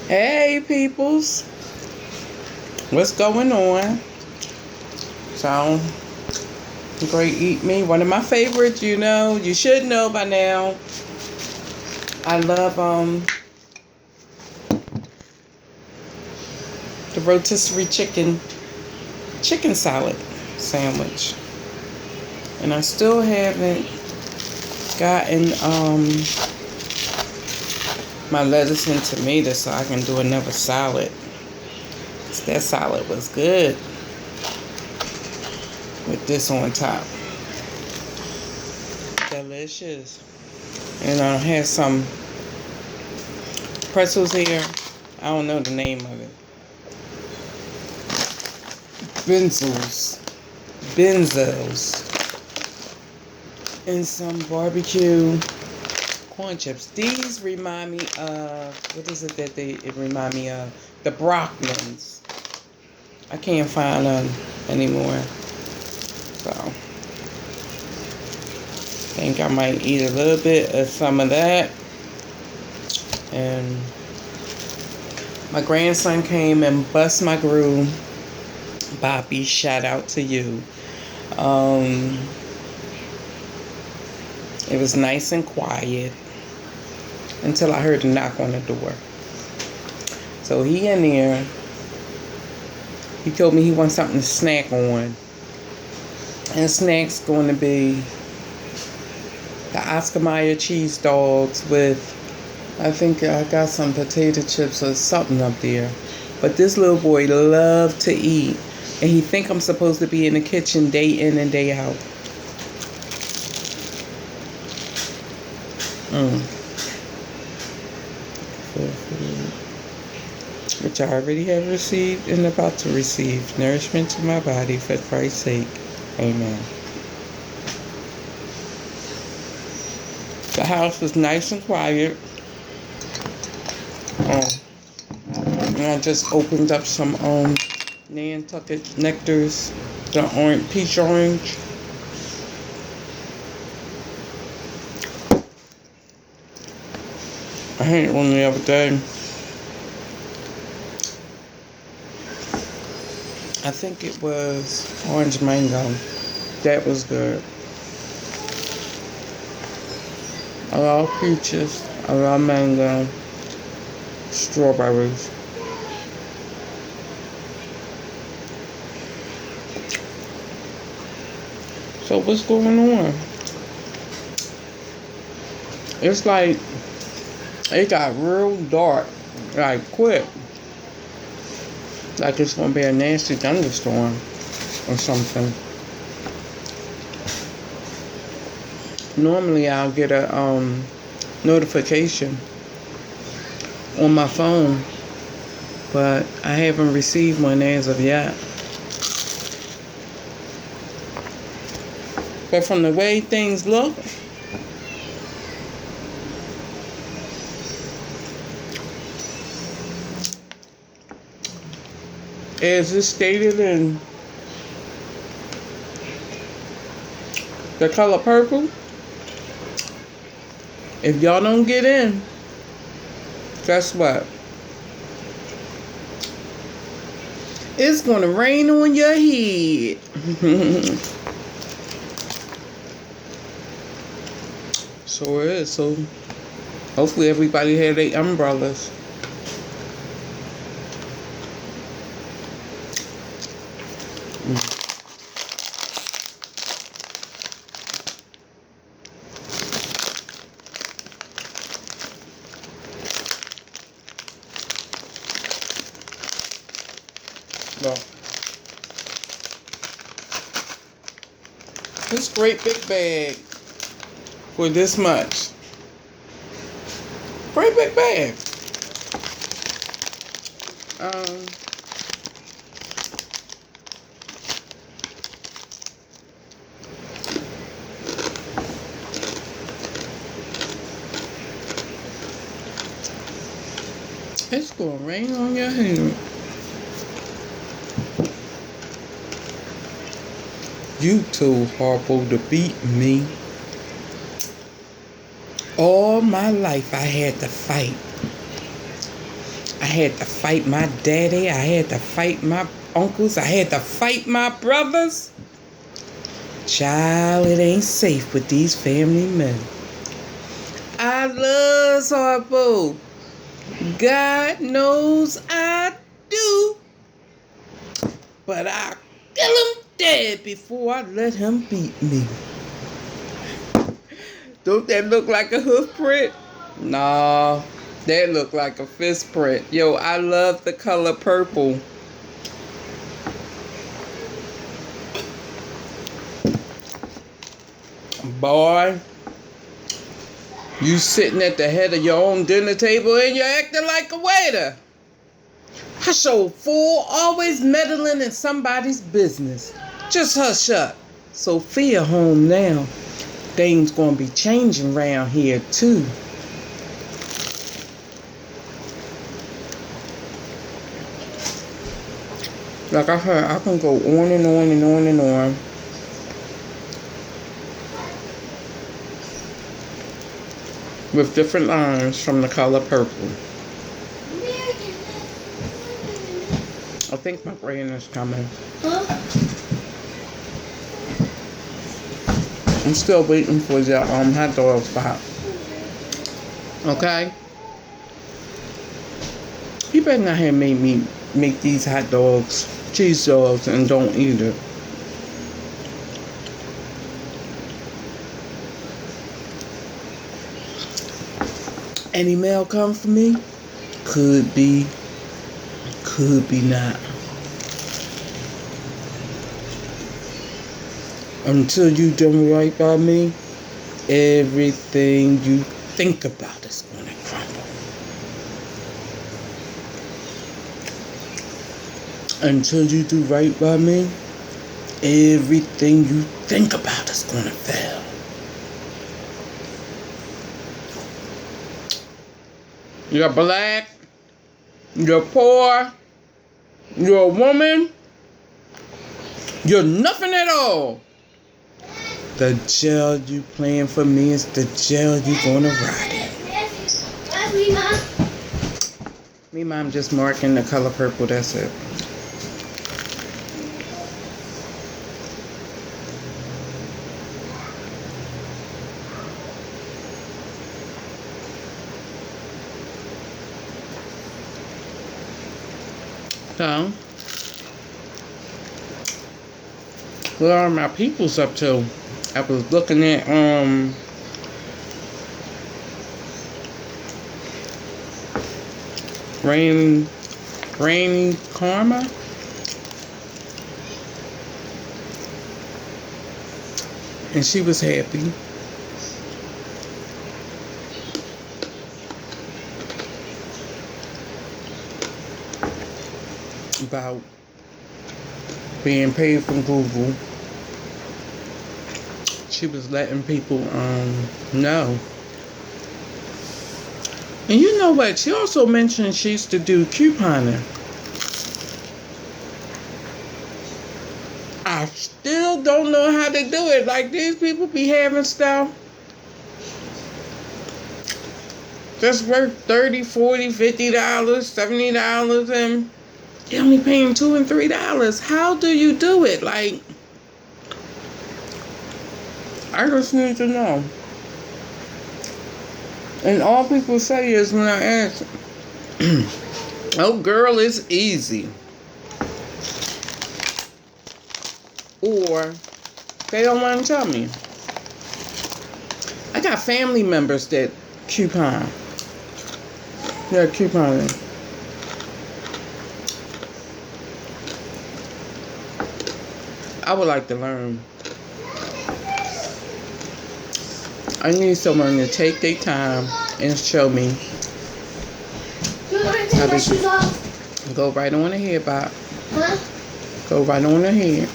Hey, peoples, what's going on? So, great eat me. One of my favorites, you should know by now. I love the rotisserie chicken salad sandwich, and I still haven't gotten my lettuce and tomato so I can do another salad. That salad was good with this on top. Delicious. And I have some pretzels here. I don't know the name of it. Benzos. And some barbecue corn chips. These remind me of, what is it that it remind me of? The Brockmans. I can't find them anymore. So, I think I might eat a little bit of some of that. And my grandson came and bust my groove. Bobby, shout out to you. It was nice and quiet until I heard a knock on the door. So he in there. He told me he wants something to snack on. And snack's going to be the Oscar Mayer cheese dogs with, I think I got some potato chips or something up there. But this little boy loved to eat. And he think I'm supposed to be in the kitchen day in and day out. Which I already have received and about to receive. Nourishment to my body for Christ's sake. Amen. The house was nice and quiet. And I just opened up some Nantucket Nectars, the peach orange. I had one the other day. I think it was orange mango. That was good. I love peaches. I love mango. Strawberries. So what's going on? It's like it got real dark, like quick. Like it's gonna be a nasty thunderstorm or something. Normally I'll get a notification on my phone, but I haven't received one as of yet. But from the way things look, as it's stated in the color purple, if y'all don't get in, guess what? It's gonna rain on your head. So it is. So hopefully everybody had their umbrellas. Well, this great big bag for this much. Great big bag. It's gonna rain on your head. You told Harpo to beat me. All my life I had to fight. I had to fight my daddy. I had to fight my uncles. I had to fight my brothers. Child, it ain't safe with these family men. I love Harpo. God knows I do. But I kill him dead before I let him beat me. Don't that look like a hoof print? Nah, that look like a fist print. Yo, I love the color purple. Boy, you sitting at the head of your own dinner table and you're acting like a waiter. I so full, always meddling in somebody's business. Just hush up. Sophia home now. Things gonna be changing around here too. Like I heard, I can go on and on and on and on. With different lines from the color purple. I think my brain is coming. Huh? I'm still waiting for the hot dog spot. Okay? You better not have made me make these hot dogs, cheese dogs, and don't eat it. Any mail come for me? Could be not. Until you done right by me, everything you think about is gonna crumble. Until you do right by me, everything you think about is gonna fail. You're black, you're poor, you're a woman, you're nothing at all. The jail you playing for me is the jail you gonna ride in. Me, mom, just marking the color purple, that's it. So, what are my peoples up to? I was looking at Rainy Karma. And she was happy. About being paid from Google. She was letting people know. And you know what? She also mentioned she used to do couponing. I still don't know how to do it. Like, these people be having stuff that's worth $30, $40, $50, $70, and you're only paying $2 and $3. How do you do it? Like, I just need to know. And all people say is when I ask, oh girl, it's easy. Or they don't want to tell me. I got family members that coupon. They're couponing. I would like to learn. I need someone to take their time and show me how to go right on ahead, Bob. Huh? Go right on ahead.